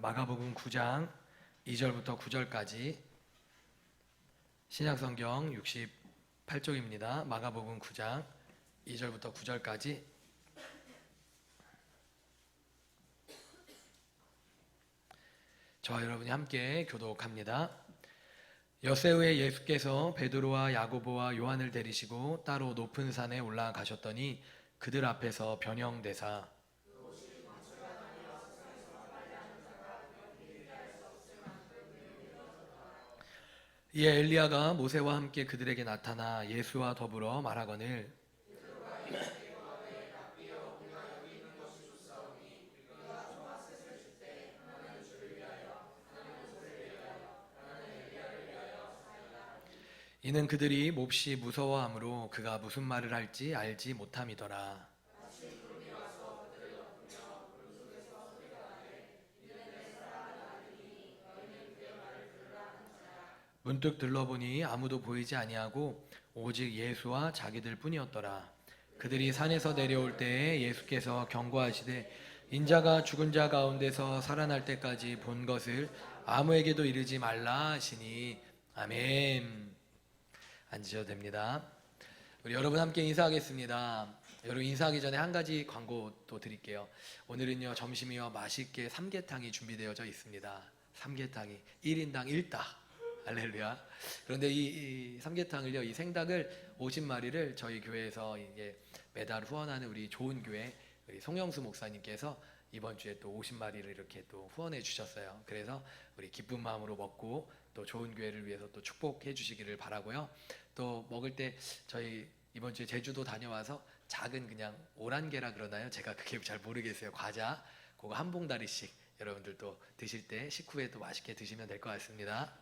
마가복음 9장 2절부터 9절까지 신약성경 68쪽입니다. 마가복음 9장 2절부터 9절까지 저와 여러분이 함께 교독합니다. 엿새 후에 예수께서 베드로와 야고보와 요한을 데리시고 따로 높은 산에 올라가셨더니 그들 앞에서 변형되사 이에 엘리야가 모세와 함께 그들에게 나타나 예수와 더불어 말하거늘 이는 그들이 몹시 무서워하므로 그가 무슨 말을 할지 알지 못함이더라. 문득 들러보니 아무도 보이지 아니하고 오직 예수와 자기들 뿐이었더라. 그들이 산에서 내려올 때에 예수께서 경고하시되 인자가 죽은 자 가운데서 살아날 때까지 본 것을 아무에게도 이르지 말라 하시니 아멘. 앉으셔도 됩니다. 우리 여러분 함께 인사하겠습니다. 여러분 인사하기 전에 한 가지 광고 또 드릴게요. 오늘은요 점심이요 맛있게 삼계탕이 준비되어져 있습니다. 삼계탕이 1인당 1닭. 할렐루야. 그런데 이 삼계탕을요, 이 생닭을 50마리를 저희 교회에서 이제 매달 후원하는 우리 좋은 교회 우리 송영수 목사님께서 이번 주에 또 50마리를 이렇게 또 후원해 주셨어요. 그래서 우리 기쁜 마음으로 먹고 또 좋은 교회를 위해서 또 축복해 주시기를 바라고요. 또 먹을 때 저희 이번 주에 제주도 다녀와서 작은 그냥 오란게라 그러나요? 제가 그게 잘 모르겠어요. 과자 그거 한 봉다리씩 여러분들 또 드실 때 식후에 또 맛있게 드시면 될 것 같습니다.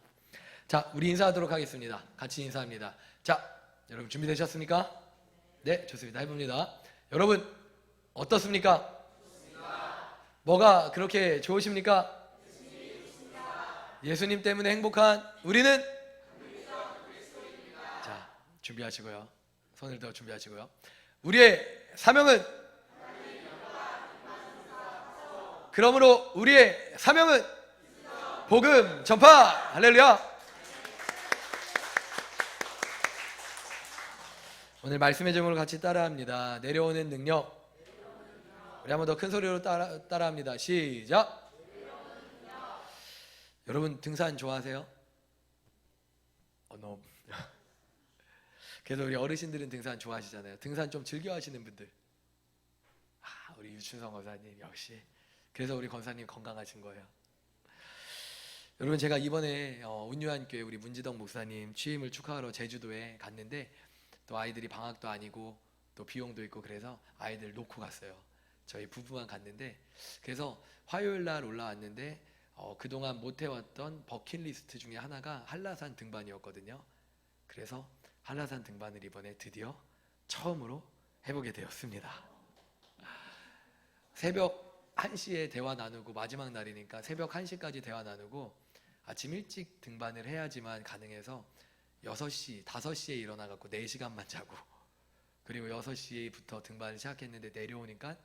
자, 우리 인사하도록 하겠습니다. 같이 인사합니다. 자, 여러분 준비되셨습니까? 네, 좋습니다. 해봅니다. 여러분 어떻습니까? 좋습니다. 뭐가 그렇게 좋으십니까? 예수님 때문에 행복한 우리는? 자, 준비하시고요. 손을 더 준비하시고요. 우리의 사명은? 그러므로 우리의 사명은? 복음 전파! 할렐루야! 오늘 말씀의 제목을 같이 따라합니다. 내려오는 능력. 우리 한번 더 큰 소리로 따라합니다. 시작. 여러분 등산 좋아하세요? 너무. 그래서 우리 어르신들은 등산 좋아하시잖아요. 등산 좀 즐겨 하시는 분들. 우리 유춘성 권사님 역시. 그래서 우리 권사님 건강하신 거예요. 여러분 제가 이번에 운유한 교회 우리 문지덕 목사님 취임을 축하하러 제주도에 갔는데 또 아이들이 방학도 아니고 또 비용도 있고 그래서 아이들 놓고 갔어요. 저희 부부만 갔는데 그래서 화요일 날 올라왔는데 그동안 못 해왔던 버킷리스트 중에 하나가 한라산 등반이었거든요. 그래서 한라산 등반을 이번에 드디어 처음으로 해보게 되었습니다. 새벽 1시에 대화 나누고 마지막 날이니까 새벽 1시까지 대화 나누고 아침 일찍 등반을 해야지만 가능해서 6시, 5시에 일어나갖고 4시간만 자고 그리고 6시부터 등반을 시작했는데 내려오니까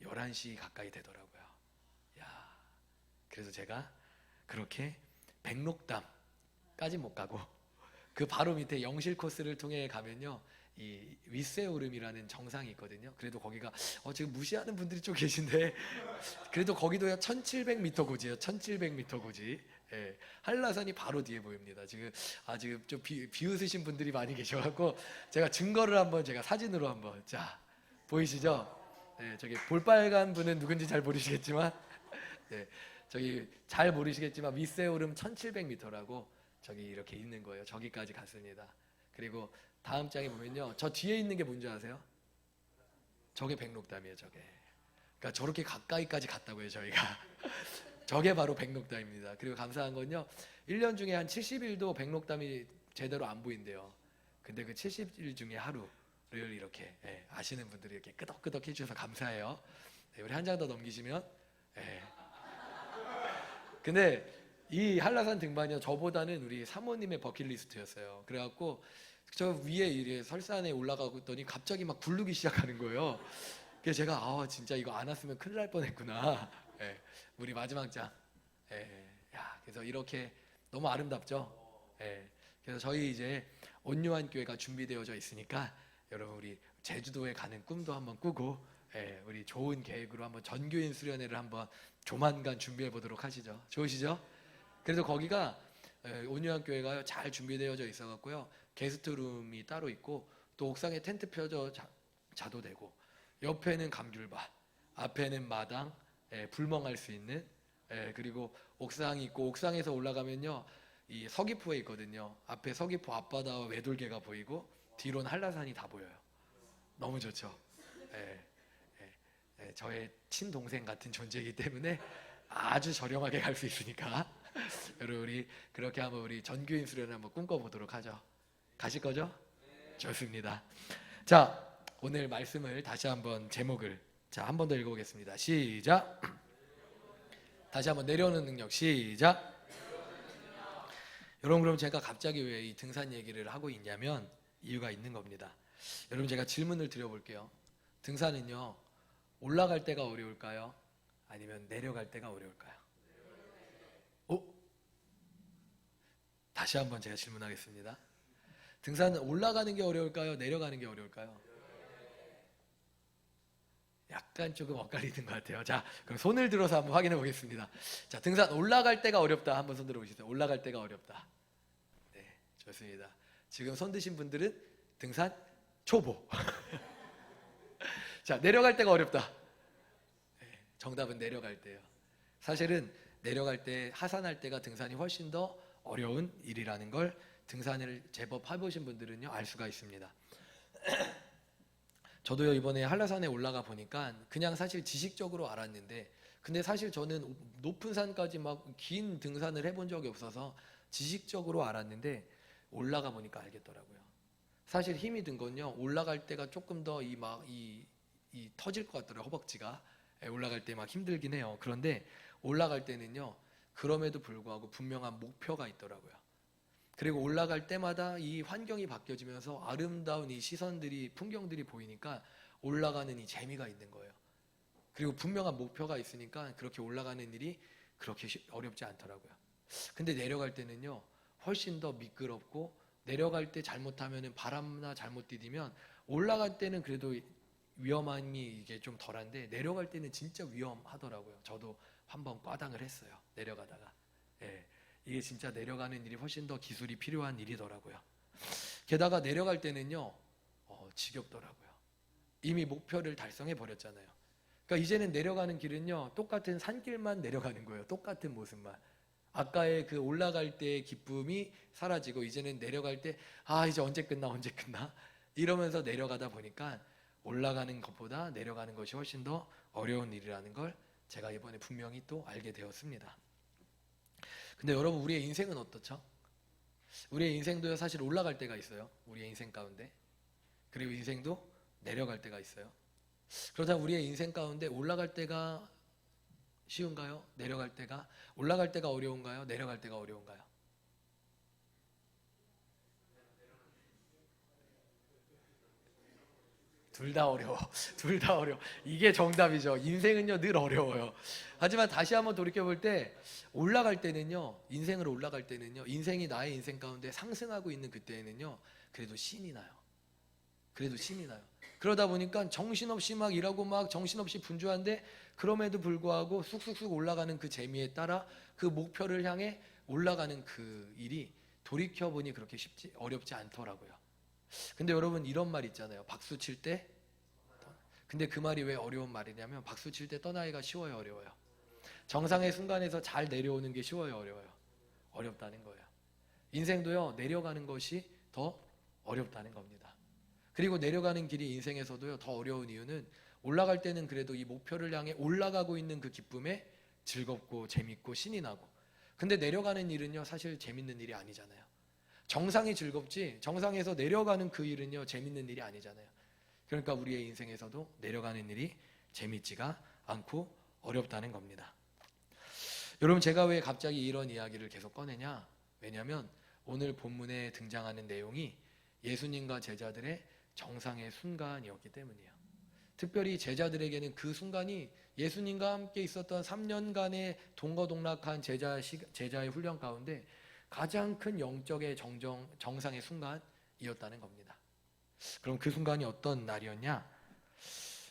11시 가까이 되더라고요. 그래서 제가 그렇게 백록담까지 못 가고 그 바로 밑에 영실 코스를 통해 가면요 이 윗세오름이라는 정상이 있거든요. 그래도 거기가 지금 무시하는 분들이 좀 계신데 그래도 거기도 1700m 고지예요. 1700m 고지. 예, 한라산이 바로 뒤에 보입니다. 지금 좀 비웃으신 분들이 많이 계셔갖고 제가 증거를 한번 제가 사진으로 한번 자 보이시죠? 네, 저기 볼빨간 분은 누군지 잘 모르시겠지만 네, 저기 잘 모르시겠지만 윗세오름 1700m라고 저기 이렇게 있는 거예요. 저기까지 갔습니다. 그리고 다음 장에 보면요, 저 뒤에 있는 게 뭔지 아세요? 저게 백록담이에요. 저게. 그러니까 저렇게 가까이까지 갔다고요. 저희가. 저게 바로 백록담입니다. 그리고 감사한 건요 1년 중에 한 70일도 백록담이 제대로 안 보인대요. 근데 그 70일 중에 하루를 이렇게 아시는 분들이 이렇게 끄덕끄덕 해주셔서 감사해요. 네, 우리 한 장 더 넘기시면 근데 이 한라산 등반이요 저보다는 우리 사모님의 버킷리스트였어요. 그래갖고 저 위에 이렇게 설산에 올라가고 있더니 갑자기 막 굴르기 시작하는 거예요. 그래서 제가 진짜 이거 안 왔으면 큰일 날 뻔했구나. 네, 우리 마지막 장 그래서 이렇게 너무 아름답죠. 그래서 저희 이제 온유한 교회가 준비되어져 있으니까 여러분 우리 제주도에 가는 꿈도 한번 꾸고 우리 좋은 계획으로 한번 전교인 수련회를 한번 조만간 준비해 보도록 하시죠. 좋으시죠? 그래서 거기가 온유한 교회가 잘 준비되어져 있어 갖고요. 게스트룸이 따로 있고 또 옥상에 텐트 펴져 자도 되고 옆에는 감귤밭, 앞에는 마당, 불멍할 수 있는 그리고 옥상이 있고 옥상에서 올라가면요 이 서귀포에 있거든요. 앞에 서귀포 앞바다와 외돌개가 보이고 뒤로는 한라산이 다 보여요. 너무 좋죠. 저의 친동생 같은 존재이기 때문에 아주 저렴하게 갈 수 있으니까 여러분 우리 그렇게 한번 우리 전교인 수련을 한번 꿈꿔보도록 하죠. 가실 거죠? 좋습니다. 자, 오늘 말씀을 다시 한번 제목을 한 번 더 읽어보겠습니다. 시작. 다시 한번 내려오는 능력. 시작. 여러분 그럼 제가 갑자기 왜 이 등산 얘기를 하고 있냐면 이유가 있는 겁니다. 여러분 제가 질문을 드려볼게요. 등산은요 올라갈 때가 어려울까요? 아니면 내려갈 때가 어려울까요? 다시 한번 제가 질문하겠습니다. 등산은 올라가는 게 어려울까요? 내려가는 게 어려울까요? 약간 조금 엇갈리는 것 같아요. 자, 그럼 손을 들어서 한번 확인해 보겠습니다. 자, 등산 올라갈 때가 어렵다. 한번 손 들어 보시죠. 올라갈 때가 어렵다. 네, 좋습니다. 지금 손 드신 분들은 등산 초보. 자, 내려갈 때가 어렵다. 네, 정답은 내려갈 때요. 사실은 내려갈 때 하산할 때가 등산이 훨씬 더 어려운 일이라는 걸 등산을 제법 해보신 분들은요 알 수가 있습니다. 저도요 이번에 한라산에 올라가 보니까 그냥 사실 지식적으로 알았는데 근데 사실 저는 높은 산까지 막 긴 등산을 해본 적이 없어서 지식적으로 알았는데 올라가 보니까 알겠더라고요. 사실 힘이 든 건요 올라갈 때가 조금 더 이 터질 것 같더라고요. 허벅지가 올라갈 때 막 힘들긴 해요. 그런데 올라갈 때는요 그럼에도 불구하고 분명한 목표가 있더라고요. 그리고 올라갈 때마다 이 환경이 바뀌어지면서 아름다운 이 시선들이 풍경들이 보이니까 올라가는 이 재미가 있는 거예요. 그리고 분명한 목표가 있으니까 그렇게 올라가는 일이 그렇게 어렵지 않더라고요. 근데 내려갈 때는요 훨씬 더 미끄럽고 내려갈 때 잘못하면 바람나 잘못 디디면 올라갈 때는 그래도 위험함이 이게 좀 덜한데 내려갈 때는 진짜 위험하더라고요. 저도 한번 꽈당을 했어요. 내려가다가. 이게 진짜 내려가는 일이 훨씬 더 기술이 필요한 일이더라고요. 게다가 내려갈 때는요 지겹더라고요. 이미 목표를 달성해 버렸잖아요. 그러니까 이제는 내려가는 길은요 똑같은 산길만 내려가는 거예요. 똑같은 모습만. 아까의 그 올라갈 때의 기쁨이 사라지고 이제는 내려갈 때 이제 언제 끝나 이러면서 내려가다 보니까 올라가는 것보다 내려가는 것이 훨씬 더 어려운 일이라는 걸 제가 이번에 분명히 또 알게 되었습니다. 근데 여러분 우리의 인생은 어떻죠? 우리의 인생도요 사실 올라갈 때가 있어요. 우리의 인생 가운데. 그리고 인생도 내려갈 때가 있어요. 그렇다면 우리의 인생 가운데 올라갈 때가 쉬운가요? 내려갈 때가? 올라갈 때가 어려운가요? 내려갈 때가 어려운가요? 둘 다 어려워. 둘 다 어려워. 이게 정답이죠. 인생은요 늘 어려워요. 하지만 다시 한번 돌이켜볼 때 올라갈 때는요 인생으로 올라갈 때는요 인생이 나의 인생 가운데 상승하고 있는 그때에는요 그래도 신이 나요. 그러다 보니까 정신없이 막 일하고 막 정신없이 분주한데 그럼에도 불구하고 쑥쑥쑥 올라가는 그 재미에 따라 그 목표를 향해 올라가는 그 일이 돌이켜보니 그렇게 어렵지 않더라고요. 근데 여러분 이런 말 있잖아요. 박수 칠 때 근데 그 말이 왜 어려운 말이냐면 박수 칠 때 떠나기가 쉬워요, 어려워요? 정상의 순간에서 잘 내려오는 게 쉬워요, 어려워요? 어렵다는 거예요. 인생도요 내려가는 것이 더 어렵다는 겁니다. 그리고 내려가는 길이 인생에서도요 더 어려운 이유는 올라갈 때는 그래도 이 목표를 향해 올라가고 있는 그 기쁨에 즐겁고 재밌고 신이 나고 근데 내려가는 일은요 사실 재밌는 일이 아니잖아요. 정상이 즐겁지 정상에서 내려가는 그 일은요 재밌는 일이 아니잖아요. 그러니까 우리의 인생에서도 내려가는 일이 재밌지가 않고 어렵다는 겁니다. 여러분 제가 왜 갑자기 이런 이야기를 계속 꺼내냐? 왜냐하면 오늘 본문에 등장하는 내용이 예수님과 제자들의 정상의 순간이었기 때문이에요. 특별히 제자들에게는 그 순간이 예수님과 함께 있었던 3년간의 동거동락한 제자의 훈련 가운데 가장 큰 영적의 정상의 순간이었다는 겁니다. 그럼 그 순간이 어떤 날이었냐?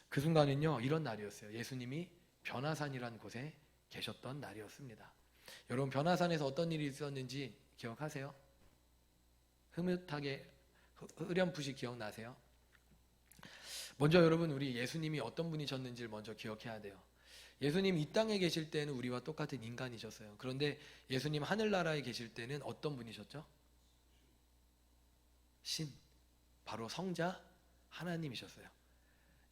그 순간은요, 이런 날이었어요. 예수님이 변화산이라는 곳에 계셨던 날이었습니다. 여러분, 변화산에서 어떤 일이 있었는지 기억하세요? 흐뭇하게 흐렴풋이 기억나세요? 먼저 여러분, 우리 예수님이 어떤 분이셨는지를 먼저 기억해야 돼요. 예수님 이 땅에 계실 때는 우리와 똑같은 인간이셨어요. 그런데 예수님 하늘나라에 계실 때는 어떤 분이셨죠? 신, 바로 성자 하나님이셨어요.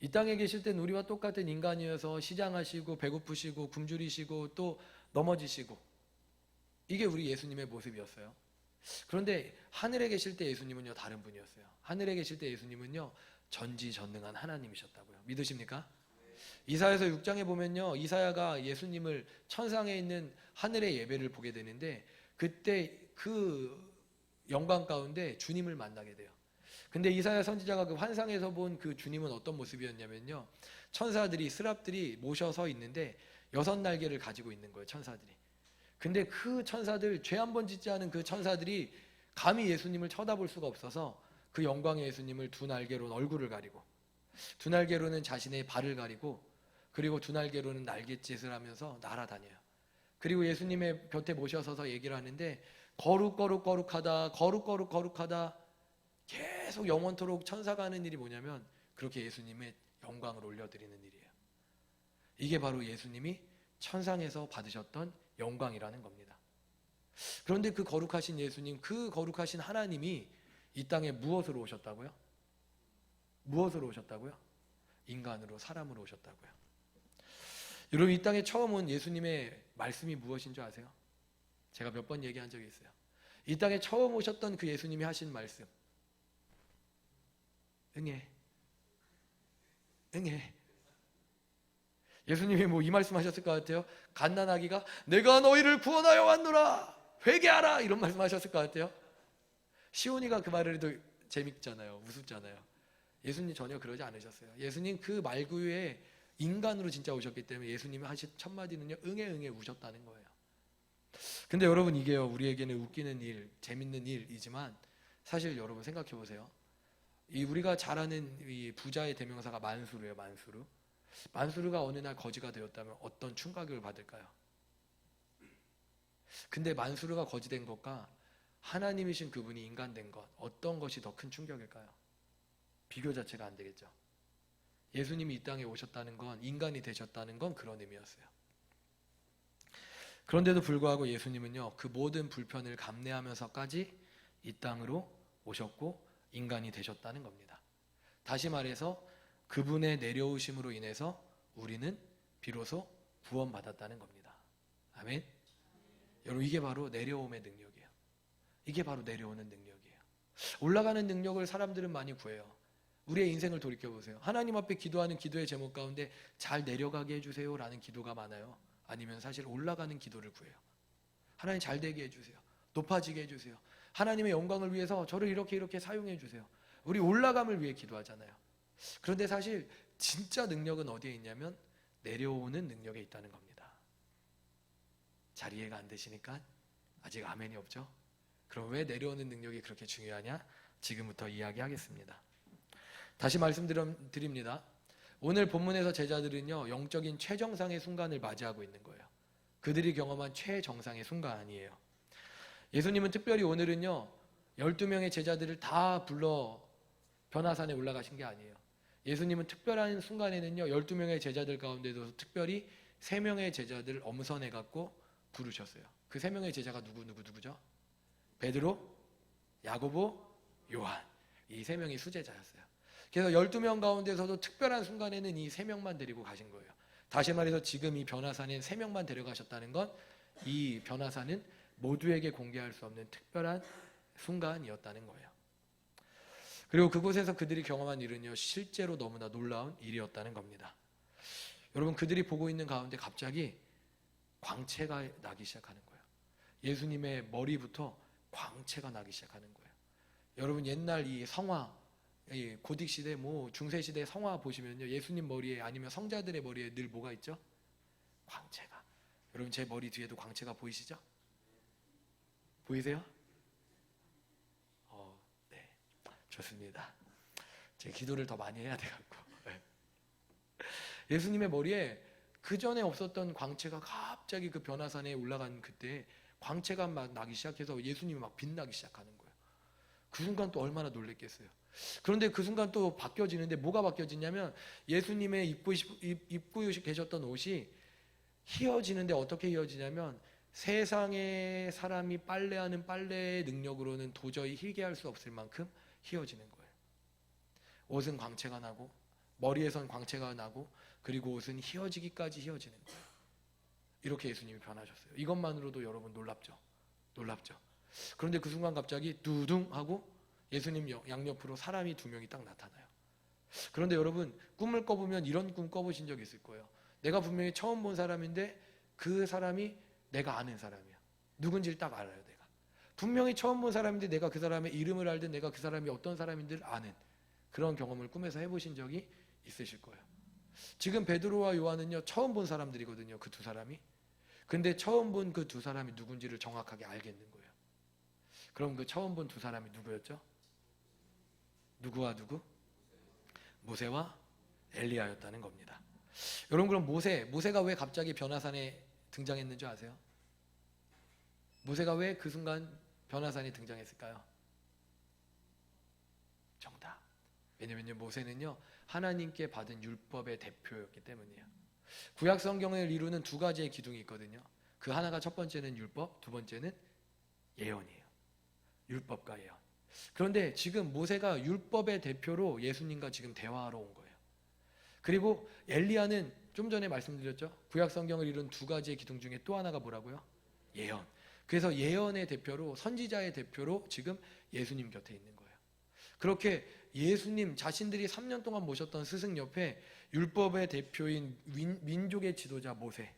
이 땅에 계실 때는 우리와 똑같은 인간이어서 시장하시고 배고프시고 굶주리시고 또 넘어지시고, 이게 우리 예수님의 모습이었어요. 그런데 하늘에 계실 때 예수님은요, 다른 분이었어요. 하늘에 계실 때 예수님은요, 전지전능한 하나님이셨다고요. 믿으십니까? 이사야서 6장에 보면요, 이사야가 예수님을 천상에 있는 하늘의 예배를 보게 되는데, 그때 그 영광 가운데 주님을 만나게 돼요. 근데 이사야 선지자가 그 환상에서 본 그 주님은 어떤 모습이었냐면요, 천사들이, 스랍들이 모셔서 있는데 6날개를 가지고 있는 거예요, 천사들이. 근데 그 천사들, 죄 한 번 짓지 않은 그 천사들이 감히 예수님을 쳐다볼 수가 없어서 그 영광의 예수님을 2날개로 얼굴을 가리고, 2날개로는 자신의 발을 가리고, 그리고 2날개로는 날갯짓을 하면서 날아다녀요. 그리고 예수님의 곁에 모셔서서 얘기를 하는데, 거룩거룩거룩하다, 거룩거룩거룩하다, 계속 영원토록 천사가 하는 일이 뭐냐면 그렇게 예수님의 영광을 올려드리는 일이에요. 이게 바로 예수님이 천상에서 받으셨던 영광이라는 겁니다. 그런데 그 거룩하신 예수님, 그 거룩하신 하나님이 이 땅에 무엇으로 오셨다고요? 무엇으로 오셨다고요? 인간으로, 사람으로 오셨다고요. 여러분, 이 땅에 처음 온 예수님의 말씀이 무엇인 줄 아세요? 제가 몇 번 얘기한 적이 있어요. 이 땅에 처음 오셨던 그 예수님이 하신 말씀, 응해, 응해. 예수님이 뭐 이 말씀 하셨을 것 같아요? 갓난아기가 내가 너희를 구원하여 왔노라, 회개하라, 이런 말씀 하셨을 것 같아요? 시온이가 그 말을 해도 재밌잖아요, 우습잖아요. 예수님 전혀 그러지 않으셨어요. 예수님 그 말구유에 인간으로 진짜 오셨기 때문에 예수님이 하신 첫 마디는요, 응애 응애 우셨다는 거예요. 근데 여러분, 이게요, 우리에게는 웃기는 일, 재밌는 일이지만 사실 여러분 생각해 보세요. 이 우리가 잘 아는 이 부자의 대명사가 만수르예요, 만수르. 만수르가 어느 날 거지가 되었다면 어떤 충격을 받을까요? 근데 만수르가 거지 된 것과 하나님이신 그분이 인간 된 것, 어떤 것이 더 큰 충격일까요? 비교 자체가 안 되겠죠. 예수님이 이 땅에 오셨다는 건, 인간이 되셨다는 건 그런 의미였어요. 그런데도 불구하고 예수님은요, 그 모든 불편을 감내하면서까지 이 땅으로 오셨고 인간이 되셨다는 겁니다. 다시 말해서 그분의 내려오심으로 인해서 우리는 비로소 구원받았다는 겁니다. 아멘. 여러분, 이게 바로 내려옴의 능력이에요. 이게 바로 내려오는 능력이에요. 올라가는 능력을 사람들은 많이 구해요. 우리의 인생을 돌이켜보세요. 하나님 앞에 기도하는 기도의 제목 가운데 잘 내려가게 해주세요 라는 기도가 많아요? 아니면 사실 올라가는 기도를 구해요? 하나님 잘 되게 해주세요, 높아지게 해주세요, 하나님의 영광을 위해서 저를 이렇게 사용해 주세요. 우리 올라감을 위해 기도하잖아요. 그런데 사실 진짜 능력은 어디에 있냐면 내려오는 능력에 있다는 겁니다. 잘 이해가 안 되시니까 아직 아멘이 없죠? 그럼 왜 내려오는 능력이 그렇게 중요하냐? 지금부터 이야기하겠습니다. 다시 말씀드립니다. 오늘 본문에서 제자들은요, 영적인 최정상의 순간을 맞이하고 있는 거예요. 그들이 경험한 최정상의 순간이에요. 예수님은 특별히 오늘은요, 12명의 제자들을 다 불러 변화산에 올라가신 게 아니에요. 예수님은 특별한 순간에는요, 12명의 제자들 가운데도 특별히 3명의 제자들을 엄선해 갖고 부르셨어요. 그 3명의 제자가 누구죠? 베드로, 야고보, 요한. 이 3명이 수제자였어요. 그래서 12명 가운데서도 특별한 순간에는 이 3명만 데리고 가신 거예요. 다시 말해서 지금 이 변화산에 3명만 데려가셨다는 건 이 변화산은 모두에게 공개할 수 없는 특별한 순간이었다는 거예요. 그리고 그곳에서 그들이 경험한 일은요, 실제로 너무나 놀라운 일이었다는 겁니다. 여러분, 그들이 보고 있는 가운데 갑자기 광채가 나기 시작하는 거예요. 예수님의 머리부터 광채가 나기 시작하는 거예요. 여러분, 옛날 이 성화, 고딕 시대, 중세 시대 성화 보시면요, 예수님 머리에 아니면 성자들의 머리에 늘 뭐가 있죠? 광채가. 여러분 제 머리 뒤에도 광채가 보이시죠? 보이세요? 네, 좋습니다. 제 기도를 더 많이 해야 돼갖고. 예수님의 머리에 그 전에 없었던 광채가 갑자기 그 변화산에 올라간 그때 광채가 막 나기 시작해서 예수님이 막 빛나기 시작하는 거예요. 그 순간 또 얼마나 놀랬겠어요. 그런데 그 순간 또 바뀌어지는데 뭐가 바뀌어지냐면 예수님의 입고 계셨던 옷이 휘어지는데 어떻게 휘어지냐면 세상의 사람이 빨래하는 빨래의 능력으로는 도저히 희게 할 수 없을 만큼 휘어지는 거예요. 옷은 광채가 나고 머리에선 광채가 나고 그리고 옷은 휘어지기까지 휘어지는 거예요. 이렇게 예수님이 변하셨어요. 이것만으로도 여러분 놀랍죠? 놀랍죠? 그런데 그 순간 갑자기 두둥 하고 예수님 양옆으로 사람이 2명이 딱 나타나요. 그런데 여러분 꿈을 꿔보면 이런 꿈 꿔보신 적 있을 거예요. 내가 분명히 처음 본 사람인데 그 사람이 내가 아는 사람이야. 누군지를 딱 알아요. 내가 분명히 처음 본 사람인데 내가 그 사람의 이름을 알든 내가 그 사람이 어떤 사람인지를 아는 그런 경험을 꿈에서 해보신 적이 있으실 거예요. 지금 베드로와 요한은요 처음 본 사람들이거든요. 그 두 사람이. 근데 처음 본 그 두 사람이 누군지를 정확하게 알겠는 거예요. 그럼 그 처음 본 두 사람이 누구였죠? 누구와 누구? 모세와 엘리야였다는 겁니다. 여러분 그럼 모세가 왜 갑자기 변화산에 등장했는지 아세요? 모세가 왜 그 순간 변화산에 등장했을까요? 정답. 왜냐면요 모세는요 하나님께 받은 율법의 대표였기 때문이에요. 구약 성경을 이루는 2가지의 기둥이 있거든요. 그 하나가 첫 번째는 율법, 두 번째는 예언이에요. 율법과 예언. 그런데 지금 모세가 율법의 대표로 예수님과 지금 대화하러 온 거예요. 그리고 엘리야는 좀 전에 말씀드렸죠. 구약 성경을 이룬 2가지의 기둥 중에 또 하나가 뭐라고요? 예언. 그래서 예언의 대표로 선지자의 대표로 지금 예수님 곁에 있는 거예요. 그렇게 예수님 자신들이 3년 동안 모셨던 스승 옆에 율법의 대표인 민족의 지도자 모세,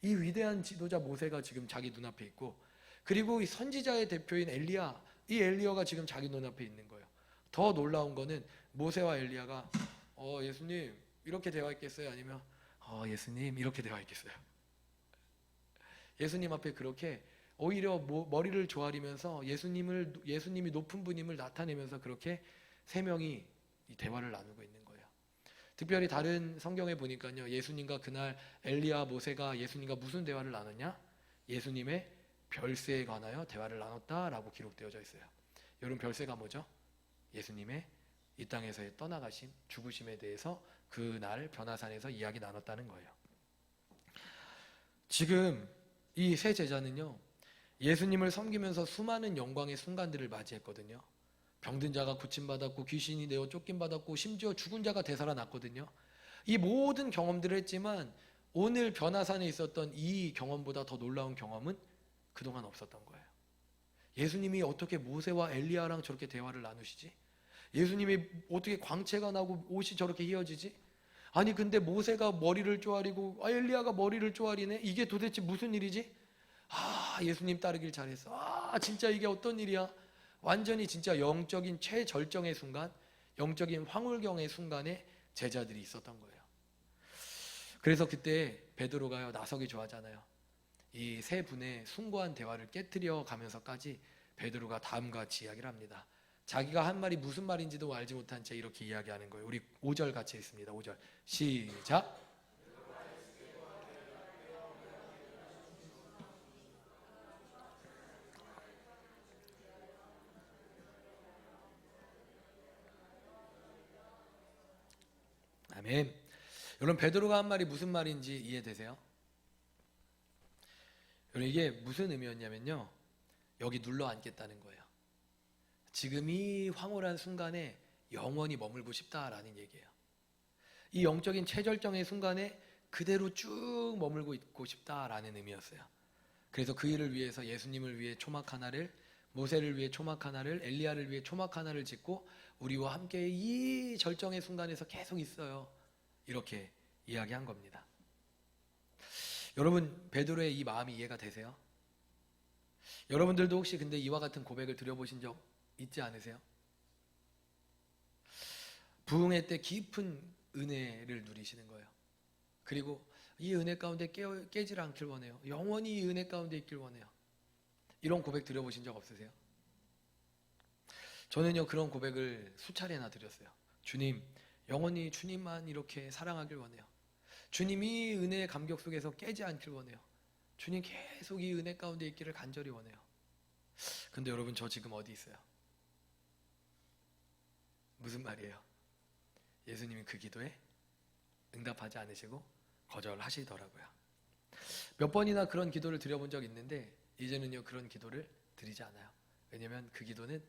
이 위대한 지도자 모세가 지금 자기 눈앞에 있고 그리고 이 선지자의 대표인 엘리야, 이 엘리야가 지금 자기 눈앞에 있는 거예요. 더 놀라운 거는 모세와 엘리야가 예수님 이렇게 대화했겠어요? 아니면 예수님 이렇게 대화했겠어요? 예수님 앞에 그렇게 오히려 머리를 조아리면서 예수님이 높은 분임을 나타내면서 그렇게 3명이 이 대화를 나누고 있는 거예요. 특별히 다른 성경에 보니까요. 예수님과 그날 엘리야, 모세가 예수님과 무슨 대화를 나눴냐? 예수님의 별세에 관하여 대화를 나눴다라고 기록되어져 있어요. 여러분 별세가 뭐죠? 예수님의 이 땅에서의 떠나가심, 죽으심에 대해서 그날 변화산에서 이야기 나눴다는 거예요. 지금 이 세 제자는요. 예수님을 섬기면서 수많은 영광의 순간들을 맞이했거든요. 병든 자가 고침받았고 귀신이 내어 쫓김받았고 심지어 죽은 자가 되살아났거든요. 이 모든 경험들을 했지만 오늘 변화산에 있었던 이 경험보다 더 놀라운 경험은 그동안 없었던 거예요. 예수님이 어떻게 모세와 엘리야랑 저렇게 대화를 나누시지? 예수님이 어떻게 광채가 나고 옷이 저렇게 휘어지지? 아니 근데 모세가 머리를 쪼아리고 엘리야가 머리를 쪼아리네? 이게 도대체 무슨 일이지? 예수님 따르길 잘했어. 진짜 이게 어떤 일이야? 완전히 진짜 영적인 최절정의 순간, 영적인 황홀경의 순간에 제자들이 있었던 거예요. 그래서 그때 베드로가요 나서기 좋아하잖아요. 이 세 분의 숭고한 대화를 깨트려 가면서까지 베드로가 다음과 같이 이야기를 합니다. 자기가 한 말이 무슨 말인지도 알지 못한 채 이렇게 이야기하는 거예요. 우리 5절 같이 있습니다. 5절 시작. 아멘. 여러분 베드로가 한 말이 무슨 말인지 이해되세요? 여러분 이게 무슨 의미였냐면요. 여기 눌러 앉겠다는 거예요. 지금 이 황홀한 순간에 영원히 머물고 싶다라는 얘기예요. 이 영적인 최절정의 순간에 그대로 쭉 머물고 있고 싶다라는 의미였어요. 그래서 그 일을 위해서 예수님을 위해 초막 하나를, 모세를 위해 초막 하나를, 엘리야를 위해 초막 하나를 짓고 우리와 함께 이 절정의 순간에서 계속 있어요. 이렇게 이야기한 겁니다. 여러분 베드로의 이 마음이 이해가 되세요? 여러분들도 혹시 근데 이와 같은 고백을 드려보신 적 있지 않으세요? 부흥회 때 깊은 은혜를 누리시는 거예요. 그리고 이 은혜 가운데 깨질 않길 원해요. 영원히 이 은혜 가운데 있길 원해요. 이런 고백 드려보신 적 없으세요? 저는요 그런 고백을 수차례나 드렸어요. 주님, 영원히 주님만 이렇게 사랑하길 원해요. 주님, 이 은혜의 감격 속에서 깨지 않길 원해요. 주님, 계속 이 은혜 가운데 있기를 간절히 원해요. 근데 여러분, 저 지금 어디 있어요? 무슨 말이에요? 예수님이 그 기도에 응답하지 않으시고 거절하시더라고요. 몇 번이나 그런 기도를 드려본 적 있는데 이제는요 그런 기도를 드리지 않아요. 왜냐하면 그 기도는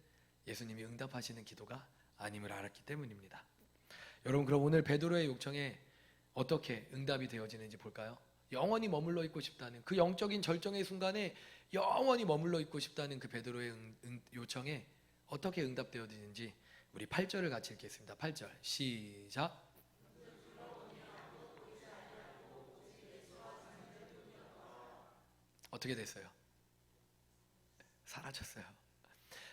예수님이 응답하시는 기도가 아님을 알았기 때문입니다. 여러분, 그럼 오늘 베드로의 요청에 어떻게 응답이 되어지는지 볼까요? 영원히 머물러 있고 싶다는 그 영적인 절정의 순간에 영원히 머물러 있고 싶다는 그 베드로의 요청에 어떻게 응답되어지는지 우리 8절을 같이 읽겠습니다. 8절 시작. 어떻게 됐어요? 사라졌어요.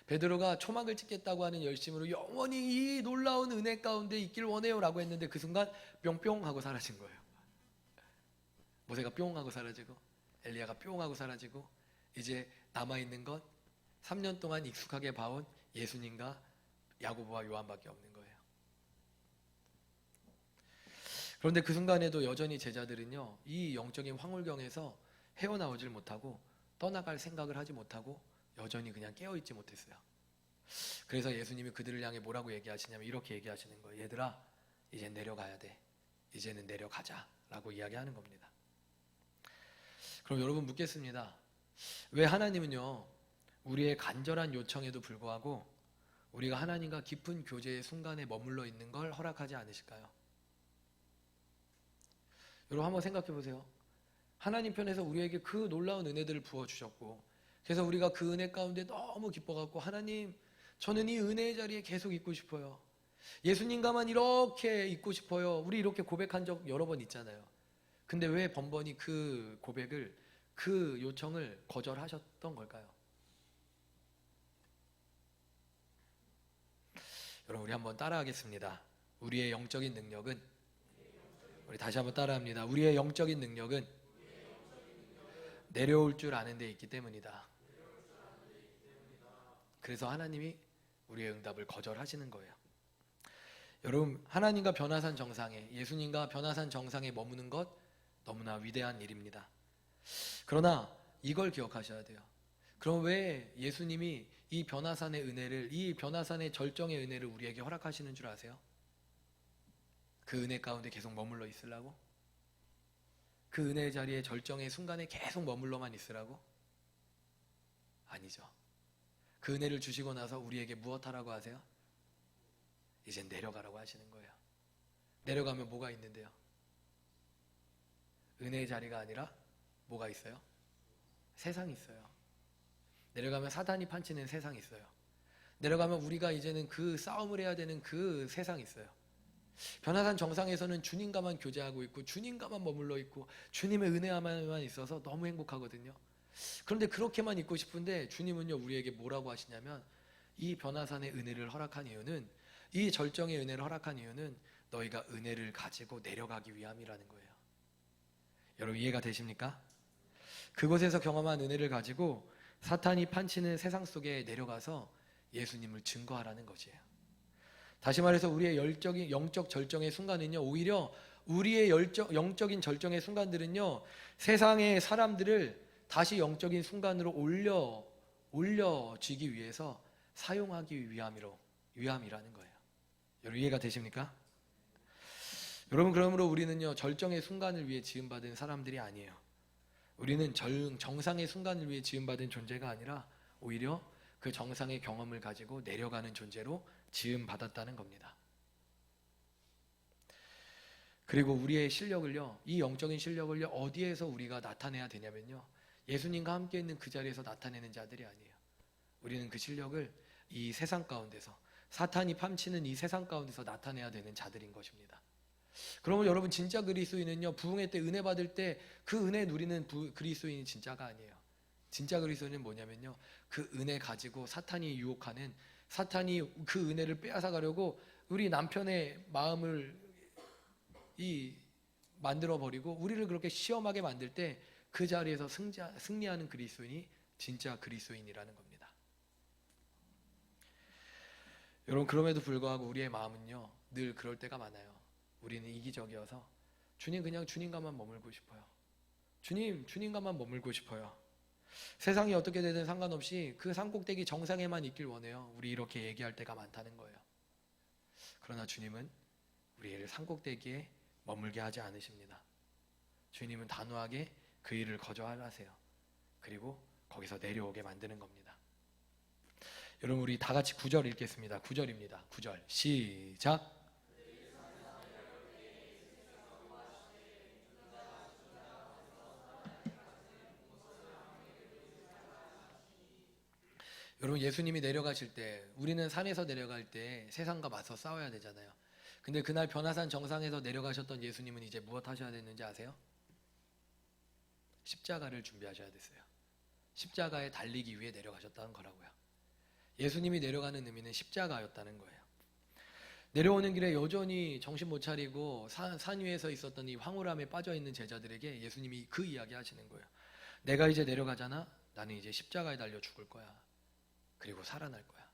베드로가 초막을 찍겠다고 하는 열심으로 영원히 이 놀라운 은혜 가운데 있길 원해요 라고 했는데 그 순간 뿅뿅 하고 사라진 거예요. 모세가 뿅 하고 사라지고 엘리야가 뿅 하고 사라지고 이제 남아있는 건 3년 동안 익숙하게 봐온 예수님과 야고보와 요한밖에 없는 거예요. 그런데 그 순간에도 여전히 제자들은요 이 영적인 황홀경에서 헤어나오질 못하고 떠나갈 생각을 하지 못하고 여전히 그냥 깨어있지 못했어요. 그래서 예수님이 그들을 향해 뭐라고 얘기하시냐면 이렇게 얘기하시는 거예요. 얘들아, 이제 내려가야 돼. 이제는 내려가자 라고 이야기하는 겁니다. 그럼 여러분 묻겠습니다. 왜 하나님은요 우리의 간절한 요청에도 불구하고 우리가 하나님과 깊은 교제의 순간에 머물러 있는 걸 허락하지 않으실까요? 여러분 한번 생각해 보세요. 하나님 편에서 우리에게 그 놀라운 은혜들을 부어주셨고 그래서 우리가 그 은혜 가운데 너무 기뻐갖고 하나님, 저는 이 은혜의 자리에 계속 있고 싶어요. 예수님과만 이렇게 있고 싶어요. 우리 이렇게 고백한 적 여러 번 있잖아요. 근데 왜 번번이 그 고백을, 그 요청을 거절하셨던 걸까요? 여러분 우리 한번 따라하겠습니다. 우리의 영적인 능력은, 우리 다시 한번 따라합니다. 우리의 영적인 능력은 내려올 줄 아는 데 있기 때문이다. 그래서 하나님이 우리의 응답을 거절하시는 거예요. 여러분, 하나님과 변화산 정상에, 예수님과 변화산 정상에 머무는 것 너무나 위대한 일입니다. 그러나 이걸 기억하셔야 돼요. 그럼 왜 예수님이 이 변화산의 은혜를, 이 변화산의 절정의 은혜를 우리에게 허락하시는 줄 아세요? 그 은혜 가운데 계속 머물러 있으라고? 그 은혜의 자리에 절정의 순간에 계속 머물러만 있으라고? 아니죠. 그 은혜를 주시고 나서 우리에게 무엇 하라고 하세요? 이제 내려가라고 하시는 거예요. 내려가면 뭐가 있는데요? 은혜의 자리가 아니라 뭐가 있어요? 세상이 있어요. 내려가면 사단이 판치는 세상이 있어요. 내려가면 우리가 이제는 그 싸움을 해야 되는 그 세상이 있어요. 변화산 정상에서는 주님과만 교제하고 있고 주님과만 머물러 있고 주님의 은혜만 있어서 너무 행복하거든요. 그런데 그렇게만 있고 싶은데 주님은요 우리에게 뭐라고 하시냐면 이 변화산의 은혜를 허락한 이유는, 이 절정의 은혜를 허락한 이유는 너희가 은혜를 가지고 내려가기 위함이라는 거예요. 여러분 이해가 되십니까? 그곳에서 경험한 은혜를 가지고 사탄이 판치는 세상 속에 내려가서 예수님을 증거하라는 것이에요. 다시 말해서 우리의 영적 절정의 순간은요 오히려 우리의 영적인 절정의 순간들은요 세상의 사람들을 다시 영적인 순간으로 올려쥐기 위해서 사용하기 위함이라는 거예요. 여러분 이해가 되십니까? 여러분 그러므로 우리는요 절정의 순간을 위해 지음받은 사람들이 아니에요. 우리는 정상의 순간을 위해 지음받은 존재가 아니라 오히려 그 정상의 경험을 가지고 내려가는 존재로 지음받았다는 겁니다. 그리고 우리의 실력을요, 이 영적인 실력을요 어디에서 우리가 나타내야 되냐면요 예수님과 함께 있는 그 자리에서 나타내는 자들이 아니에요. 우리는 그 실력을 이 세상 가운데서, 사탄이 팜치는 이 세상 가운데서 나타내야 되는 자들인 것입니다. 그러면 여러분 진짜 그리스도인은요 부흥회 때 은혜 받을 때 그 은혜 누리는 그리스도인이 진짜가 아니에요. 진짜 그리스도인은 뭐냐면요 그 은혜 가지고 사탄이 유혹하는, 사탄이 그 은혜를 빼앗아 가려고 우리 남편의 마음을 만들어 버리고 우리를 그렇게 시험하게 만들 때 그 자리에서 승리하는 그리스도인이 진짜 그리스도인이라는 겁니다. 여러분, 그럼에도 불구하고 우리의 마음은요 늘 그럴 때가 많아요. 우리는 이기적이어서 주님, 그냥 주님과만 머물고 싶어요. 주님과만 머물고 싶어요. 세상이 어떻게 되든 상관없이 그 산꼭대기 정상에만 있길 원해요. 우리 이렇게 얘기할 때가 많다는 거예요. 그러나 주님은 우리를 산꼭대기에 머물게 하지 않으십니다. 주님은 단호하게 그 일을 거절하세요. 그리고 거기서 내려오게 만드는 겁니다. 여러분, 우리 다 같이 9절 읽겠습니다. 9절입니다. 9절 시작. 여러분, 예수님이 내려가실 때, 우리는 산에서 내려갈 때 세상과 맞서 싸워야 되잖아요. 근데 그날 변화산 정상에서 내려가셨던 예수님은 이제 무엇 하셔야 됐는지 아세요? 십자가를 준비하셔야 됐어요. 십자가에 달리기 위해 내려가셨다는 거라고요. 예수님이 내려가는 의미는 십자가였다는 거예요. 내려오는 길에 여전히 정신 못 차리고 산 위에서 있었던 이 황홀함에 빠져있는 제자들에게 예수님이 그 이야기 하시는 거예요. 내가 이제 내려가잖아. 나는 이제 십자가에 달려 죽을 거야. 그리고 살아날 거야.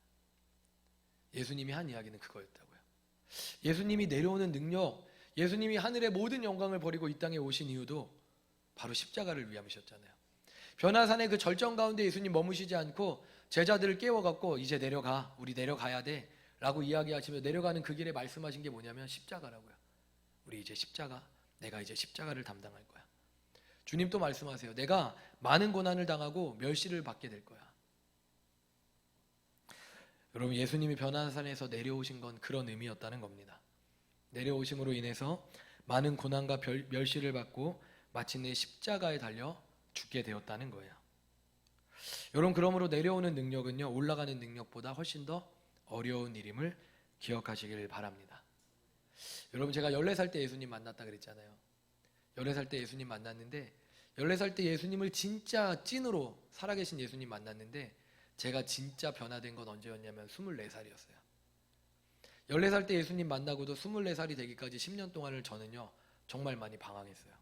예수님이 한 이야기는 그거였다고요. 예수님이 내려오는 능력, 예수님이 하늘의 모든 영광을 버리고 이 땅에 오신 이유도 바로 십자가를 위함이셨잖아요. 변화산의 그 절정 가운데 예수님 머무시지 않고 제자들을 깨워갖고 이제 내려가, 우리 내려가야 돼 라고 이야기하시며 내려가는 그 길에 말씀하신 게 뭐냐면 십자가라고요. 우리 이제 십자가, 내가 이제 십자가를 담당할 거야. 주님 또 말씀하세요. 내가 많은 고난을 당하고 멸시를 받게 될 거야. 여러분, 예수님이 변화산에서 내려오신 건 그런 의미였다는 겁니다. 내려오심으로 인해서 많은 고난과 멸시를 받고 마침내 십자가에 달려 죽게 되었다는 거예요. 여러분, 그러므로 내려오는 능력은요 올라가는 능력보다 훨씬 더 어려운 일임을 기억하시길 바랍니다. 여러분, 제가 14살 때 예수님 만났다 그랬잖아요. 14살 때 예수님 만났는데 14살 때 예수님을 진짜 찐으로 살아계신 예수님 만났는데 제가 진짜 변화된 건 언제였냐면 24살이었어요. 14살 때 예수님 만나고도 24살이 되기까지 10년 동안을 저는요 정말 많이 방황했어요.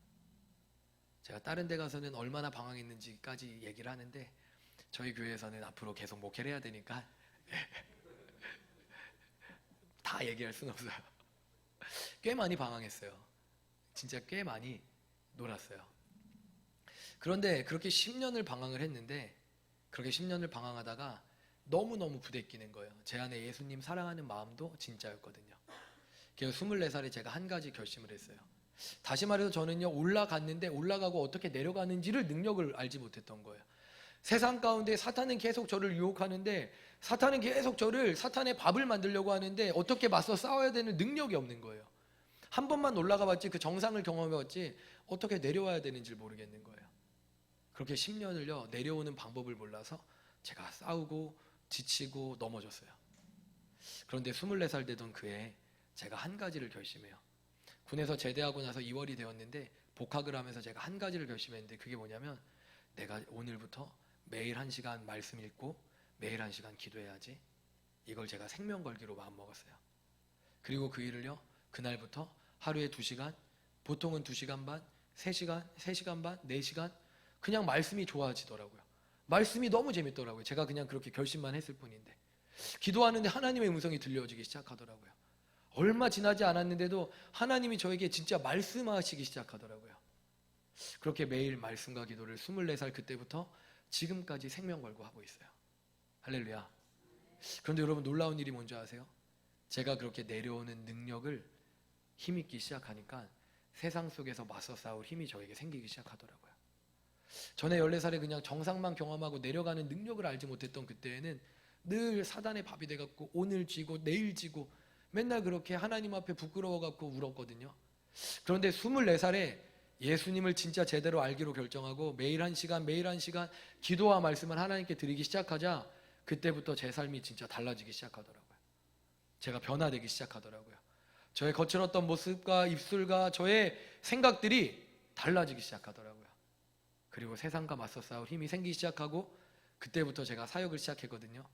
제가 다른 데 가서는 얼마나 방황했는지까지 얘기를 하는데 저희 교회에서는 앞으로 계속 목회를 해야 되니까 다 얘기할 수는 없어요. 꽤 많이 방황했어요. 진짜 꽤 많이 놀았어요. 그런데 그렇게 10년을 방황을 했는데 그렇게 10년을 방황하다가 너무너무 부대끼는 거예요. 제 안에 예수님 사랑하는 마음도 진짜였거든요. 그래서 24살에 제가 한 가지 결심을 했어요. 다시 말해서 저는요 올라갔는데 올라가고 어떻게 내려가는지를 능력을 알지 못했던 거예요. 세상 가운데 사탄은 계속 저를 유혹하는데 사탄은 계속 저를 사탄의 밥을 만들려고 하는데 어떻게 맞서 싸워야 되는 능력이 없는 거예요. 한 번만 올라가 봤지 그 정상을 경험해 봤지 어떻게 내려와야 되는지 모르겠는 거예요. 그렇게 10년을요 내려오는 방법을 몰라서 제가 싸우고 지치고 넘어졌어요. 그런데 24살 되던 그해 제가 한 가지를 결심해요. 군에서 제대하고 나서 2월이 되었는데 복학을 하면서 제가 한 가지를 결심했는데 그게 뭐냐면 내가 오늘부터 매일 1시간 말씀 읽고 매일 1시간 기도해야지. 이걸 제가 생명 걸기로 마음먹었어요. 그리고 그 일을요 그날부터 하루에 2시간, 보통은 2시간 반, 3시간, 3시간 반, 4시간 그냥 말씀이 좋아지더라고요. 말씀이 너무 재밌더라고요. 제가 그냥 그렇게 결심만 했을 뿐인데 기도하는데 하나님의 음성이 들려지기 시작하더라고요. 얼마 지나지 않았는데도 하나님이 저에게 진짜 말씀하시기 시작하더라고요. 그렇게 매일 말씀과 기도를 24살 그때부터 지금까지 생명 걸고 하고 있어요. 할렐루야. 그런데 여러분 놀라운 일이 뭔지 아세요? 제가 그렇게 내려오는 능력을 힘있기 시작하니까 세상 속에서 맞서 싸울 힘이 저에게 생기기 시작하더라고요. 전에 14살에 그냥 정상만 경험하고 내려가는 능력을 알지 못했던 그때에는 늘 사단의 밥이 돼갖고 오늘 지고 내일 지고 맨날 그렇게 하나님 앞에 부끄러워갖고 울었거든요. 그런데 24살에 예수님을 진짜 제대로 알기로 결정하고 매일 1시간 매일 1시간 기도와 말씀을 하나님께 드리기 시작하자 그때부터 제 삶이 진짜 달라지기 시작하더라고요. 제가 변화되기 시작하더라고요. 저의 거칠었던 모습과 입술과 저의 생각들이 달라지기 시작하더라고요. 그리고 세상과 맞서 싸울 힘이 생기기 시작하고 그때부터 제가 사역을 시작했거든요.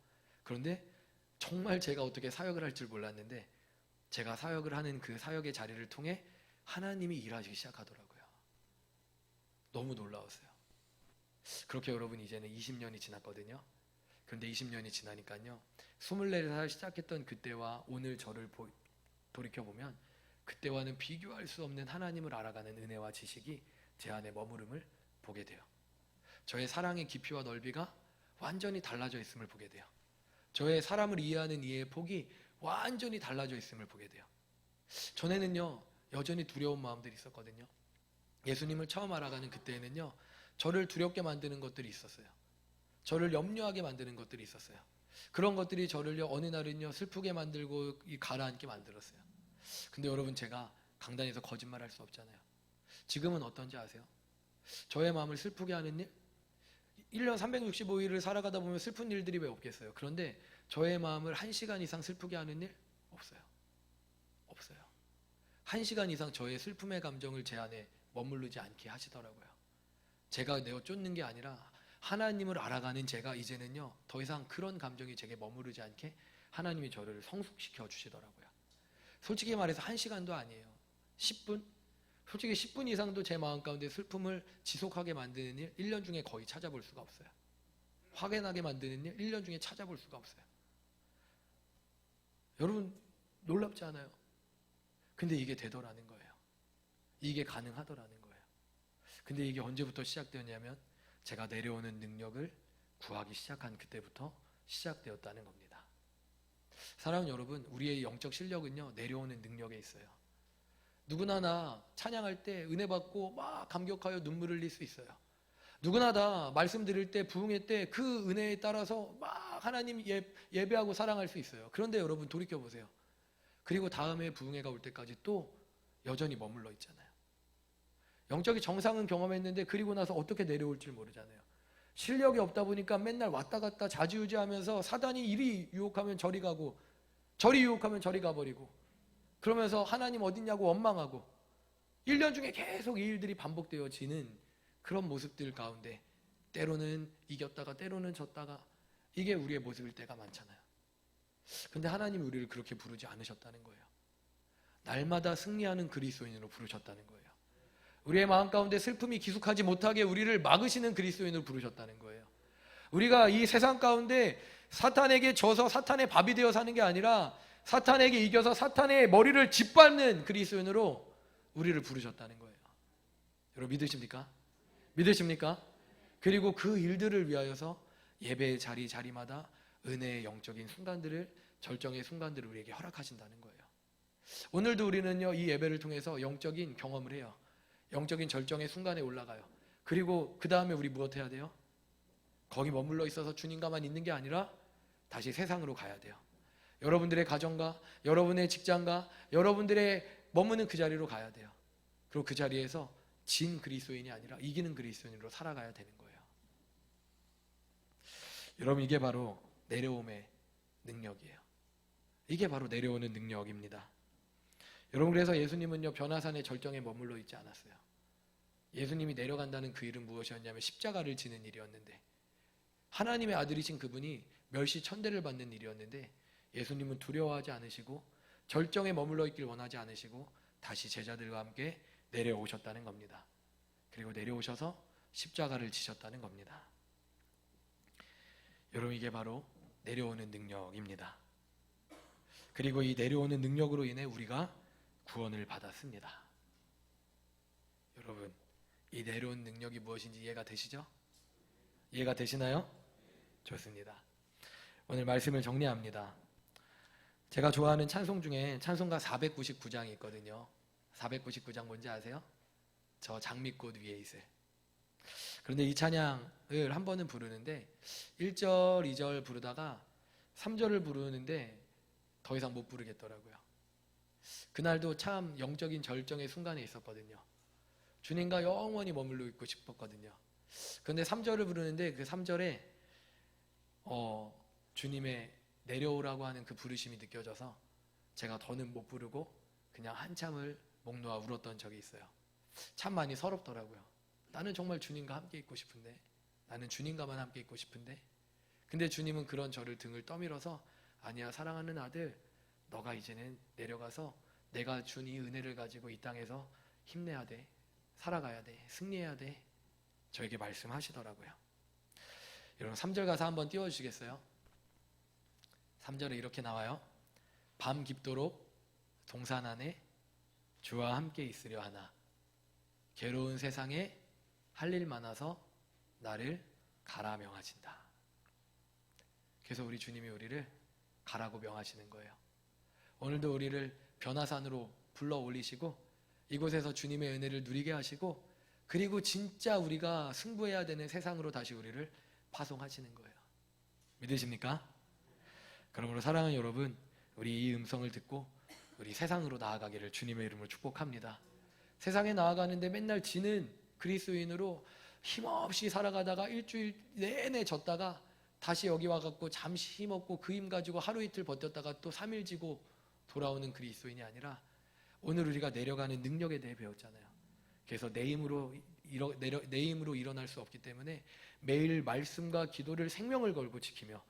그런데 정말 제가 어떻게 사역을 할 줄 몰랐는데 제가 사역을 하는 그 사역의 자리를 통해 하나님이 일하시기 시작하더라고요. 너무 놀라웠어요. 그렇게 여러분 이제는 20년이 지났거든요. 그런데 20년이 지나니까요, 24살 시작했던 그때와 오늘 저를 돌이켜보면 그때와는 비교할 수 없는 하나님을 알아가는 은혜와 지식이 제 안에 머무름을 보게 돼요. 저의 사랑의 깊이와 넓이가 완전히 달라져 있음을 보게 돼요. 저의 사람을 이해하는 이해의 폭이 완전히 달라져 있음을 보게 돼요. 전에는요, 여전히 두려운 마음들이 있었거든요. 예수님을 처음 알아가는 그때에는요, 저를 두렵게 만드는 것들이 있었어요. 저를 염려하게 만드는 것들이 있었어요. 그런 것들이 저를요, 어느 날은요, 슬프게 만들고 가라앉게 만들었어요. 근데 여러분, 제가 강단에서 거짓말할 수 없잖아요. 지금은 어떤지 아세요? 저의 마음을 슬프게 하는 일? 1년 365일을 살아가다 보면 슬픈 일들이 왜 없겠어요? 그런데 저의 마음을 1시간 이상 슬프게 하는 일? 없어요. 없어요. 1시간 이상 저의 슬픔의 감정을 제 안에 머무르지 않게 하시더라고요. 제가 내어 쫓는 게 아니라 하나님을 알아가는 제가 이제는요, 더 이상 그런 감정이 제게 머무르지 않게 하나님이 저를 성숙시켜 주시더라고요. 솔직히 말해서 1시간도 아니에요. 10분? 솔직히 10분 이상도 제 마음 가운데 슬픔을 지속하게 만드는 일 1년 중에 거의 찾아볼 수가 없어요. 확연하게 만드는 일 1년 중에 찾아볼 수가 없어요. 여러분, 놀랍지 않아요? 근데 이게 되더라는 거예요. 이게 가능하더라는 거예요. 근데 이게 언제부터 시작되었냐면 제가 내려오는 능력을 구하기 시작한 그때부터 시작되었다는 겁니다. 사랑하는 여러분, 우리의 영적 실력은요, 내려오는 능력에 있어요. 누구나 다 찬양할 때 은혜 받고 막 감격하여 눈물을 흘릴 수 있어요. 누구나 다 말씀 드릴 때, 부흥회 때 그 은혜에 따라서 막 하나님 예배하고 사랑할 수 있어요. 그런데 여러분, 돌이켜보세요. 그리고 다음에 부흥회가 올 때까지 또 여전히 머물러 있잖아요. 영적인 정상은 경험했는데 그리고 나서 어떻게 내려올지 모르잖아요. 실력이 없다 보니까 맨날 왔다 갔다 좌지우지하면서 사단이 이리 유혹하면 저리 가고 저리 유혹하면 저리 가버리고, 그러면서 하나님 어딨냐고 원망하고 1년 중에 계속 이 일들이 반복되어지는 그런 모습들 가운데 때로는 이겼다가 때로는 졌다가, 이게 우리의 모습일 때가 많잖아요. 근데 하나님이 우리를 그렇게 부르지 않으셨다는 거예요. 날마다 승리하는 그리스도인으로 부르셨다는 거예요. 우리의 마음 가운데 슬픔이 기숙하지 못하게 우리를 막으시는 그리스도인으로 부르셨다는 거예요. 우리가 이 세상 가운데 사탄에게 져서 사탄의 밥이 되어 사는 게 아니라 사탄에게 이겨서 사탄의 머리를 짓밟는 그리스도인으로 우리를 부르셨다는 거예요. 여러분, 믿으십니까? 믿으십니까? 그리고 그 일들을 위하여서 예배의 자리마다 은혜의 영적인 순간들을, 절정의 순간들을 우리에게 허락하신다는 거예요. 오늘도 우리는요, 이 예배를 통해서 영적인 경험을 해요. 영적인 절정의 순간에 올라가요. 그리고 그 다음에 우리 무엇 해야 돼요? 거기 머물러 있어서 주님과만 있는 게 아니라 다시 세상으로 가야 돼요. 여러분들의 가정과 여러분의 직장과 여러분들의 머무는 그 자리로 가야 돼요. 그리고 그 자리에서 진 그리스도인이 아니라 이기는 그리스도인으로 살아가야 되는 거예요. 여러분, 이게 바로 내려옴의 능력이에요. 이게 바로 내려오는 능력입니다. 여러분, 그래서 예수님은요, 변화산의 절정에 머물러 있지 않았어요. 예수님이 내려간다는 그 일은 무엇이었냐면 십자가를 지는 일이었는데, 하나님의 아들이신 그분이 멸시 천대를 받는 일이었는데, 예수님은 두려워하지 않으시고 절정에 머물러 있길 원하지 않으시고 다시 제자들과 함께 내려오셨다는 겁니다. 그리고 내려오셔서 십자가를 지셨다는 겁니다. 여러분, 이게 바로 내려오는 능력입니다. 그리고 이 내려오는 능력으로 인해 우리가 구원을 받았습니다. 여러분, 이 내려온 능력이 무엇인지 이해가 되시죠? 이해가 되시나요? 좋습니다. 오늘 말씀을 정리합니다. 제가 좋아하는 찬송 중에 찬송가 499장이 있거든요. 499장 뭔지 아세요? 저 장미꽃 위에 있을. 그런데 이 찬양을 한 번은 부르는데 1절, 2절 부르다가 3절을 부르는데 더 이상 못 부르겠더라고요. 그날도 참 영적인 절정의 순간에 있었거든요. 주님과 영원히 머물러 있고 싶었거든요. 그런데 3절을 부르는데 그 3절에 주님의 내려오라고 하는 그 부르심이 느껴져서 제가 더는 못 부르고 그냥 한참을 목 놓아 울었던 적이 있어요. 참 많이 서럽더라고요. 나는 정말 주님과 함께 있고 싶은데, 나는 주님과만 함께 있고 싶은데, 근데 주님은 그런 저를 등을 떠밀어서 아니야, 사랑하는 아들, 너가 이제는 내려가서 내가 준 이 은혜를 가지고 이 땅에서 힘내야 돼, 살아가야 돼, 승리해야 돼, 저에게 말씀하시더라고요. 여러분 3절 가사 한번 띄워주시겠어요? 3절에 이렇게 나와요. 밤 깊도록 동산 안에 주와 함께 있으려 하나 괴로운 세상에 할 일 많아서 나를 가라 명하신다. 그래서 우리 주님이 우리를 가라고 명하시는 거예요. 오늘도 우리를 변화산으로 불러 올리시고 이곳에서 주님의 은혜를 누리게 하시고 그리고 진짜 우리가 승부해야 되는 세상으로 다시 우리를 파송하시는 거예요. 믿으십니까? 그러므로 사랑하는 여러분, 우리 이 음성을 듣고 우리 세상으로 나아가기를 주님의 이름으로 축복합니다. 세상에 나아가는데 맨날 지는 그리스도인으로 힘없이 살아가다가 일주일 내내 졌다가 다시 여기 와갖고 잠시 힘없고 그 힘 가지고 하루 이틀 버텼다가 또 3일 지고 돌아오는 그리스도인이 아니라 오늘 우리가 내려가는 능력에 대해 배웠잖아요. 그래서 내 힘으로 일어날 수 없기 때문에 매일 말씀과 기도를 생명을 걸고 지키며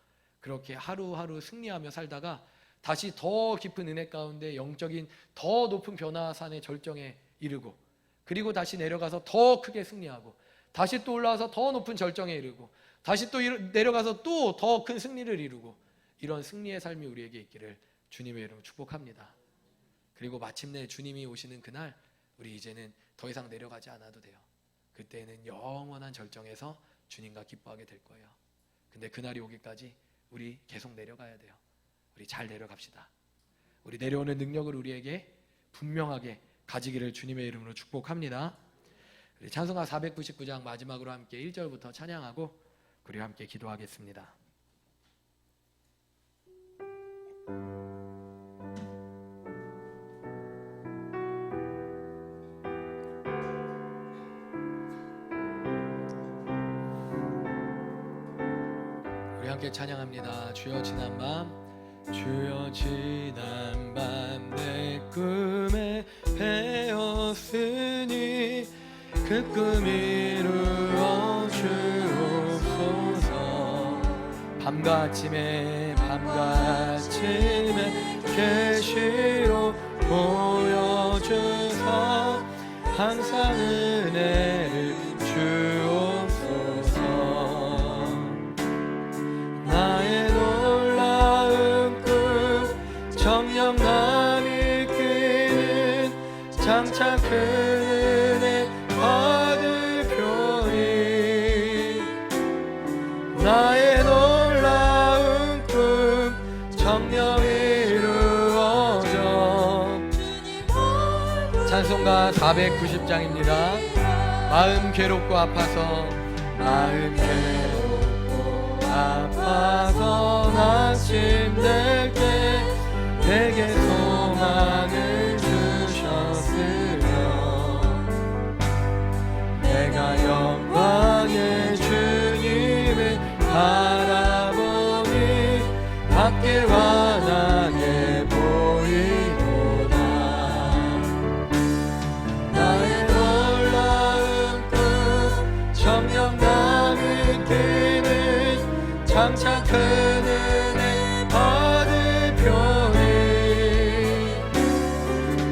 그렇게 하루하루 승리하며 살다가 다시 더 깊은 은혜 가운데 영적인 더 높은 변화산의 절정에 이르고 그리고 다시 내려가서 더 크게 승리하고 다시 또 올라와서 더 높은 절정에 이르고 다시 또 내려가서 또 더 큰 승리를 이루고 이런 승리의 삶이 우리에게 있기를 주님의 이름으로 축복합니다. 그리고 마침내 주님이 오시는 그날 우리 이제는 더 이상 내려가지 않아도 돼요. 그때는 영원한 절정에서 주님과 기뻐하게 될 거예요. 근데 그날이 오기까지 우리 계속 내려가야 돼요. 우리 잘 내려갑시다. 우리 내려오는 능력을 우리에게 분명하게 가지기를 주님의 이름으로 축복합니다. 우리 찬송가 499장 마지막으로 함께 1절부터 찬양하고 우리 함께 기도하겠습니다. 우리 함께 찬양합니다. 주여 지난 밤, 주여 지난 밤 내 꿈에 배었으니 그 꿈 이루어 주옵소서. 밤과 아침에 계시로 보여주사 항상 은혜를 주옵소서. 나의 놀라운 꿈 정녕 남이 끼는 장차 큰 은혜 받으표니 나의 놀라운 꿈 정녕 이루어져. 찬송가 490장입니다. 마음 괴롭고 아파서 낙심될 때 내게 소망을 주셨으며 내가 영광의 주님을 바라보니 앞길 환하게 보이도다. 나의 놀라운 꿈 정녕 남이 끼는 장차 큰 은혜 받을 표니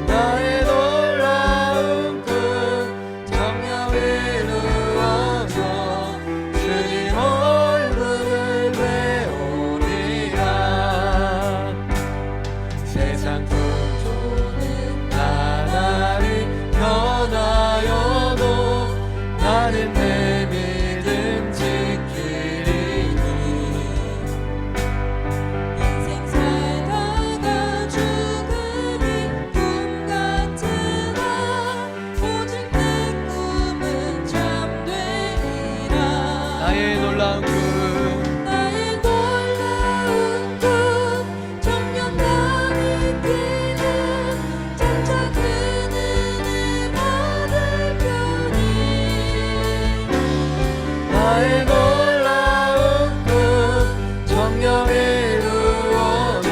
나의 놀라운 꿈 정녕 이루어져 주님 얼굴을 배우리라. 세상 구조는 나날이 변하여도 나는 내 믿음 지키리니 인생 살다가 죽으니 꿈 같으나 오직 내 꿈은 참되리라. 나의 놀라운 꿈 나의 놀라운 꿈 정녕 남이 끼는 장차 큰 은혜 받을 표니 나의 놀라운 꿈 정녕 이루어져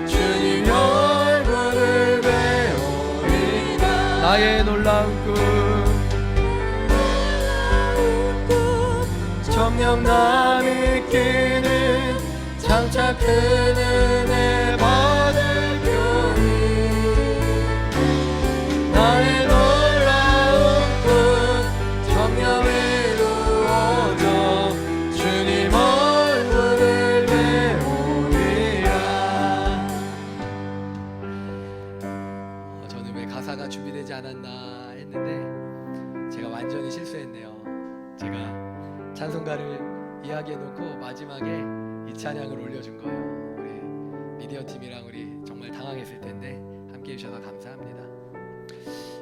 주님 얼굴을 배우리라. 나의 놀라운 꿈 정녕 남이 끼는 장차 큰 은혜 받을 완전히 실수했네요. 제가 찬송가를 이야기해놓고 마지막에 이 찬양을 올려준 거예요. 우리 미디어 팀이랑 우리 정말 당황했을 텐데 함께 해주셔서 감사합니다.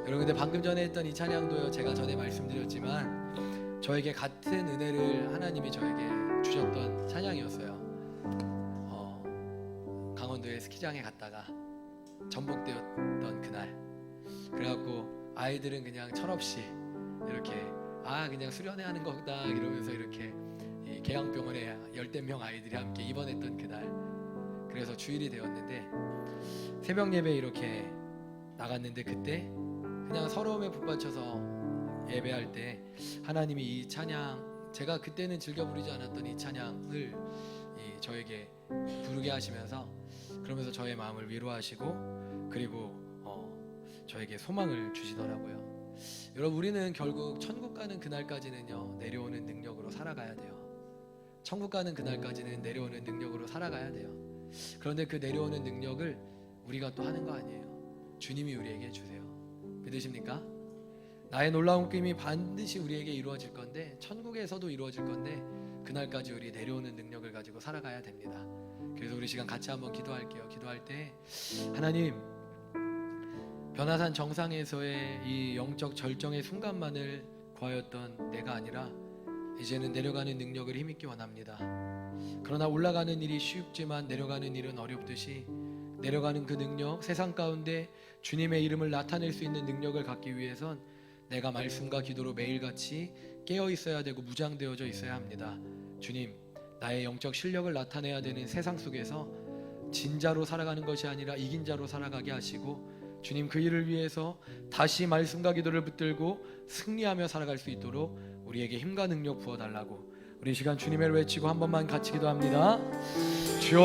여러분, 근데 방금 전에 했던 이 찬양도요, 제가 전에 말씀드렸지만 저에게 같은 은혜를 하나님이 저에게 주셨던 찬양이었어요. 강원도에 스키장에 갔다가 전복되었던 그날, 그래갖고 아이들은 그냥 철없이 이렇게 그냥 수련회 하는 거다 이러면서 이렇게 이 계양병원에 10명 아이들이 함께 입원했던 그날, 그래서 주일이 되었는데 새벽 예배 이렇게 나갔는데, 그때 그냥 서러움에 북받쳐서 예배할 때 하나님이 이 찬양, 제가 그때는 즐겨 부르지 않았던 이 찬양을 저에게 부르게 하시면서, 그러면서 저의 마음을 위로하시고 그리고 저에게 소망을 주시더라고요. 여러분, 우리는 결국 천국 가는 그날까지는요, 내려오는 능력으로 살아가야 돼요. 천국 가는 그날까지는 내려오는 능력으로 살아가야 돼요. 그런데 그 내려오는 능력을 우리가 또 하는 거 아니에요. 주님이 우리에게 주세요. 믿으십니까? 나의 놀라운 꿈이 반드시 우리에게 이루어질 건데, 천국에서도 이루어질 건데, 그날까지 우리 내려오는 능력을 가지고 살아가야 됩니다. 그래서 우리 시간 같이 한번 기도할게요. 기도할 때 하나님, 변화산 정상에서의 이 영적 절정의 순간만을 구하였던 내가 아니라 이제는 내려가는 능력을 힘입기 원합니다. 그러나 올라가는 일이 쉽지만 내려가는 일은 어렵듯이, 내려가는 그 능력, 세상 가운데 주님의 이름을 나타낼 수 있는 능력을 갖기 위해선 내가 말씀과 기도로 매일같이 깨어 있어야 되고 무장되어져 있어야 합니다. 주님, 나의 영적 실력을 나타내야 되는 세상 속에서 진자로 살아가는 것이 아니라 이긴 자로 살아가게 하시고, 주님, 그 일을 위해서 다시 말씀과 기도를 붙들고 승리하며 살아갈 수 있도록 우리에게 힘과 능력 부어달라고, 우리 시간 주님을 외치고 한 번만 같이 기도합니다. 주여